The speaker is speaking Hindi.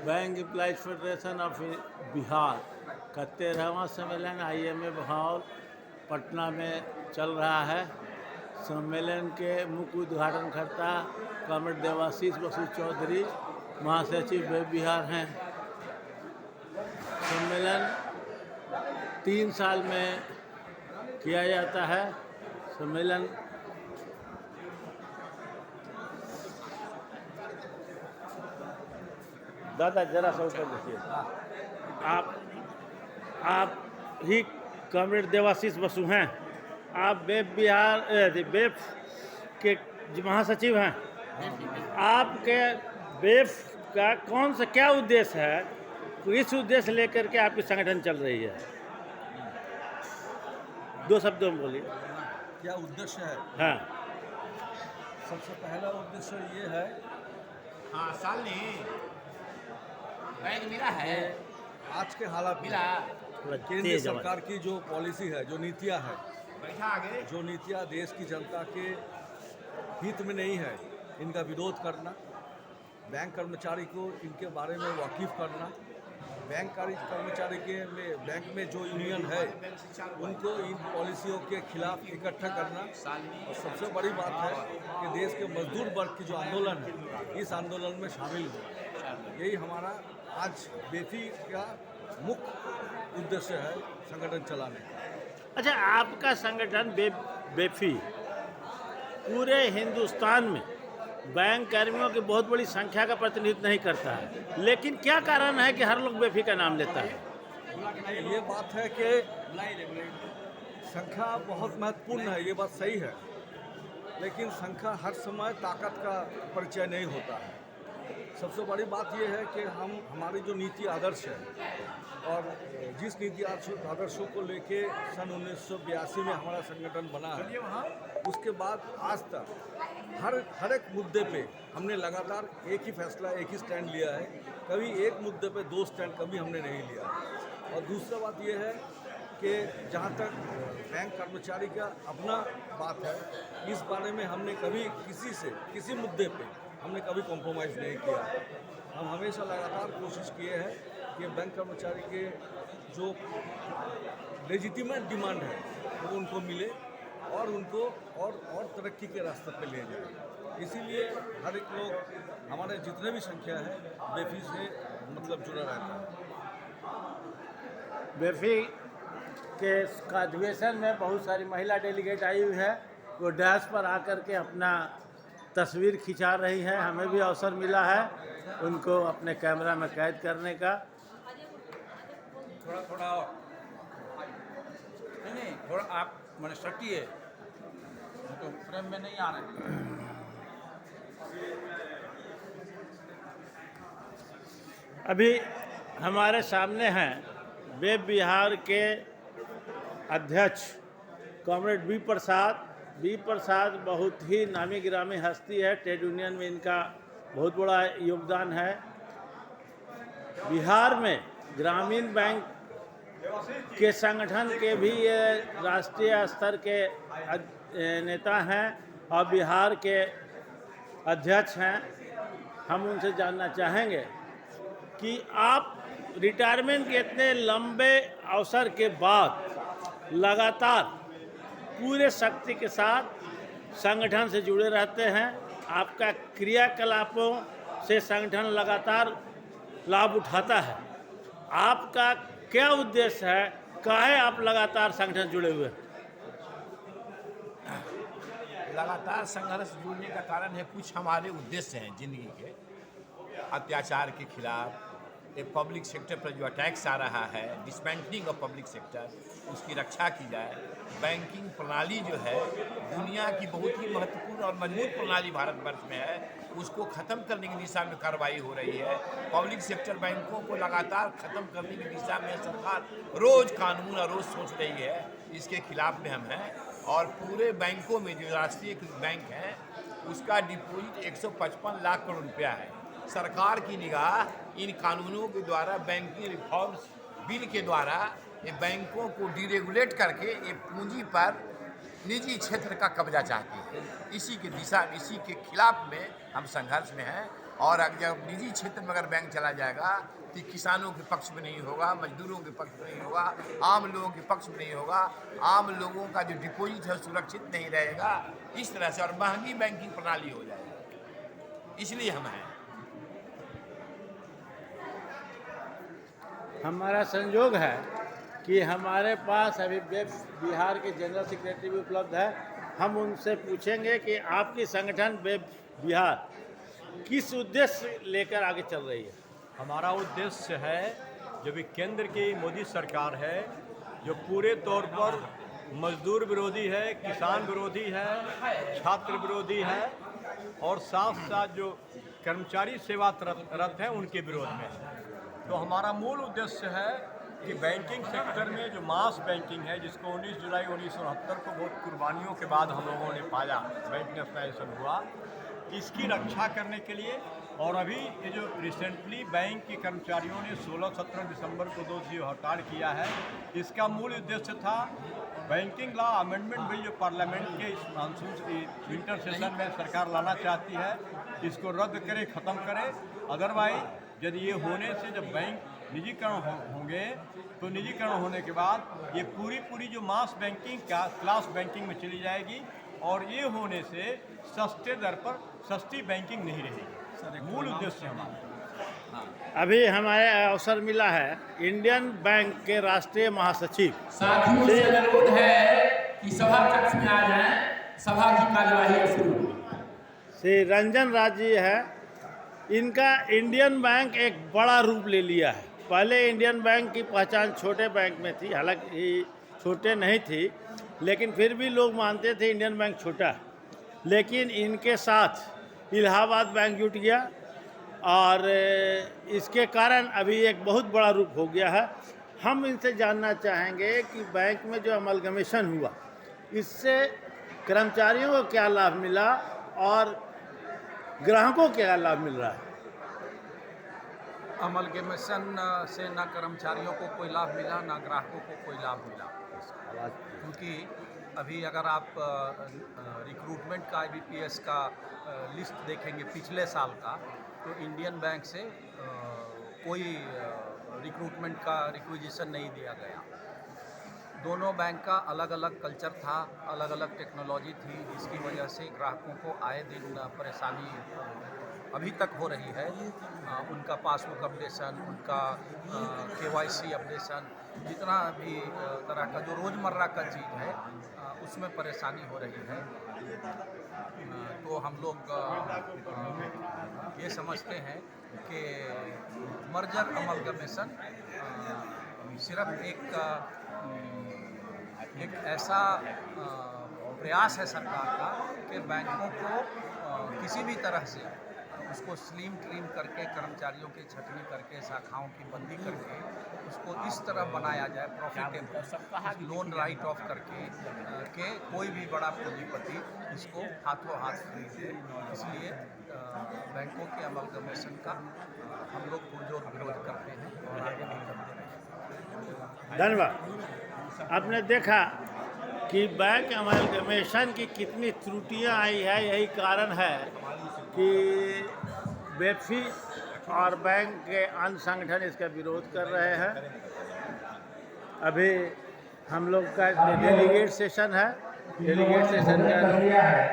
Bank employees federation of Bihar का 13वां सम्मेलन IMA बहौल पटना में चल रहा है। सम्मेलन के मुख्य उद्घाटनकर्ता कॉमरेड देवाशीष बसु चौधरी, महासचिव वेब बिहार हैं। सम्मेलन 3 साल में किया जाता है। सम्मेलन दादा जरा सा ऊपर देखिए। आप ही कॉमरेड देवाशीष बसु हैं। आप वेब बिहार वेब के महासचिव हैं। आपके वेब का कौन सा क्या उद्देश्य है, किस उद्देश्य लेकर के आपकी संगठन चल रही है? 2 शब्दों में बोलिए। क्या उद्देश्य है? हाँ, सबसे पहला उद्देश्य ये है, हाँ साल नहीं बैंक मिला है, आज के हालात में मिला केंद्र सरकार की जो पॉलिसी है, जो नीतियां है, बैठा आगे जो नीतियां देश की जनता के हित में नहीं है, इनका विरोध करना, बैंक कर्मचारी को इनके बारे में वाकिफ करना, कर्मचारी के बैंक में जो यूनियन है उनको इन पॉलिसियों के खिलाफ इकट्ठा करना। और सबसे बड़ी बात है कि देश के मजदूर वर्ग की जो आंदोलन है, इस आंदोलन में शामिल हो। यही हमारा आज बेफी का मुख्य उद्देश्य है संगठन चलाने का। अच्छा, आपका संगठन बेफी पूरे हिंदुस्तान में बैंक कर्मियों की बहुत बड़ी संख्या का प्रतिनिधित्व नहीं करता है, लेकिन क्या कारण है कि हर लोग बेफी का नाम लेता है? ये बात है कि संख्या बहुत महत्वपूर्ण है, ये बात सही है, लेकिन संख्या हर समय ताकत का परिचय नहीं होता है। सबसे बड़ी बात यह है कि हमारी जो नीति आदर्श है और जिस नीति आदर्शों को लेके सन 1982 में हमारा संगठन बना है, उसके बाद आज तक हर एक मुद्दे पे हमने लगातार एक ही फैसला, एक ही स्टैंड लिया है। कभी एक मुद्दे पे 2 स्टैंड कभी हमने नहीं लिया। और दूसरा बात यह है कि जहाँ तक बैंक कर्मचारी का अपना बात है, इस बारे में हमने कभी किसी मुद्दे पे हमने कभी कॉम्प्रोमाइज़ नहीं किया। हम हमेशा लगातार कोशिश किए हैं कि बैंक कर्मचारी के जो लेजिटिमेट डिमांड है वो उनको मिले और उनको और तरक्की के रास्ते पे ले जाए। इसीलिए हर एक लोग, हमारे जितने भी संख्या है, बेफी से मतलब जुड़ा रहता है। बेफी के अधिवेशन में बहुत सारी महिला डेलीगेट आई हुई है। वो डैश पर आकर के अपना तस्वीर खिंचा रही है। हमें भी अवसर मिला है उनको अपने कैमरा में कैद करने का। थोड़ा नहीं थोड़ा आप मैंने सटिए तो फ्रेम में नहीं आ रहे। अभी हमारे सामने हैं वेब बिहार के अध्यक्ष कॉमरेड बी प्रसाद बहुत ही नामी गिरामी हस्ती है। ट्रेड यूनियन में इनका बहुत बड़ा योगदान है। बिहार में ग्रामीण बैंक के संगठन के भी ये राष्ट्रीय स्तर के नेता हैं और बिहार के अध्यक्ष हैं। हम उनसे जानना चाहेंगे कि आप रिटायरमेंट के इतने लंबे अवसर के बाद लगातार पूरे शक्ति के साथ संगठन से जुड़े रहते हैं। आपका क्रियाकलापों से संगठन लगातार लाभ उठाता है। आपका क्या उद्देश्य है, काहे आप लगातार संगठन जुड़े हुए हैं? लगातार संघर्ष जुड़ने का कारण है, कुछ हमारे उद्देश्य हैं जिंदगी के। अत्याचार के खिलाफ, एक पब्लिक सेक्टर पर जो अटैक्स आ रहा है, डिसमेंटलिंग ऑफ पब्लिक सेक्टर, उसकी रक्षा की जाए। बैंकिंग प्रणाली जो है दुनिया की बहुत ही महत्वपूर्ण और मजबूत प्रणाली भारतवर्ष में है, उसको ख़त्म करने की दिशा में कार्रवाई हो रही है। पब्लिक सेक्टर बैंकों को लगातार ख़त्म करने की दिशा में सरकार रोज़ कानून और रोज़ सोच रही है। इसके खिलाफ में हम हैं। और पूरे बैंकों में जो राष्ट्रीय बैंक है उसका डिपॉजिट 155 लाख करोड़ रुपया है। सरकार की निगाह इन कानूनों के द्वारा, बैंकिंग रिफॉर्म्स बिल के द्वारा ये बैंकों को डीरेगुलेट करके ये पूंजी पर निजी क्षेत्र का कब्जा चाहती है। इसी के खिलाफ में हम संघर्ष में हैं। और अगर जब निजी क्षेत्र में अगर बैंक चला जाएगा तो किसानों के पक्ष में नहीं होगा, मजदूरों के पक्ष में नहीं होगा, आम लोगों के पक्ष में नहीं होगा, आम लोगों का जो डिपॉजिट है सुरक्षित नहीं रहेगा, इस तरह से और महंगी बैंकिंग प्रणाली हो जाएगी। इसलिए हम हैं। हमारा संयोग है कि हमारे पास अभी बिहार के जनरल सेक्रेटरी भी उपलब्ध है। हम उनसे पूछेंगे कि आपकी संगठन बिहार किस उद्देश्य लेकर आगे चल रही है। हमारा उद्देश्य है जो भी केंद्र की मोदी सरकार है, जो पूरे तौर पर मजदूर विरोधी है, किसान विरोधी है, छात्र विरोधी है और साथ साथ जो कर्मचारी सेवारत हैं उनके विरोध में है। तो हमारा मूल उद्देश्य है कि बैंकिंग सेक्टर में जो मास बैंकिंग है, जिसको 19 जुलाई 1969 को बहुत कुर्बानियों के बाद हम लोगों ने पाया, बैंक नेशनलाइजेशन हुआ, इसकी रक्षा करने के लिए। और अभी ये जो रिसेंटली बैंक के कर्मचारियों ने 16-17 दिसंबर को 2 दिवसीय हड़ताल किया है, इसका मूल उद्देश्य था बैंकिंग लॉ अमेंडमेंट बिल जो पार्लियामेंट के इस मानसून विंटर सेशन में सरकार लाना चाहती है, इसको रद्द करे, ख़त्म करे। अदरवाइज यदि ये होने से जब बैंक निजीकरण होंगे तो निजीकरण होने के बाद ये पूरी जो मास बैंकिंग का क्लास बैंकिंग में चली जाएगी और ये होने से सस्ते दर पर सस्ती बैंकिंग नहीं रहेगी। मूल उद्देश्य हमारा। अभी हमारे अवसर मिला है इंडियन बैंक के राष्ट्रीय महासचिव साथियों से अनुरोध है कि सभा कक्ष में आ जाएं, सभा की कार्यवाही शुरू। श्री रंजन राज जी है। इनका इंडियन बैंक एक बड़ा रूप ले लिया है। पहले इंडियन बैंक की पहचान छोटे बैंक में थी, हालांकि छोटे नहीं थी, लेकिन फिर भी लोग मानते थे इंडियन बैंक छोटा है। लेकिन इनके साथ इलाहाबाद बैंक जुट गया और इसके कारण अभी एक बहुत बड़ा रूप हो गया है। हम इनसे जानना चाहेंगे कि बैंक में जो अमलगमेशन हुआ, इससे कर्मचारियों को क्या लाभ मिला और ग्राहकों को क्या लाभ मिल रहा है। अमलगमेशन से ना कर्मचारियों को कोई लाभ मिला, ना ग्राहकों को कोई लाभ मिला, क्योंकि अभी अगर आप रिक्रूटमेंट का IBPS का लिस्ट देखेंगे पिछले साल का, तो इंडियन बैंक से कोई रिक्रूटमेंट का रिक्विजिशन नहीं दिया गया। दोनों बैंक का अलग अलग कल्चर था, अलग अलग टेक्नोलॉजी थी, जिसकी वजह से ग्राहकों को आए दिन परेशानी अभी तक हो रही है। उनका पासबुक अपडेशन, उनका KYC अपडेशन, जितना भी तरह का जो रोज़मर्रा का चीज़ है उसमें परेशानी हो रही है। तो हम लोग ये समझते हैं कि मर्जर अमलगमेशन सिर्फ एक ऐसा प्रयास है सरकार का कि बैंकों को किसी भी तरह से उसको स्लिम ट्रिम करके, कर्मचारियों की छटनी करके, शाखाओं की बंदी करके उसको इस तरह बनाया जाए प्रॉफिटेबल, लोन राइट ऑफ करके कि कोई भी बड़ा पूंजीपति इसको हाथों हाथ खरीदे। इसलिए बैंकों के अमलगमेशन का हम लोग पुरजोर विरोध करते हैं और आगे भी करते रहेंगे। धन्यवाद। आपने देखा कि बैंक अमलगमेशन की कितनी त्रुटियां आई है। यही कारण है कि बेफी और बैंक के अन्य संगठन इसका विरोध कर रहे हैं। अभी हम लोग का डेलीगेट सेशन है, डेलीगेट सेशन का तैयार है।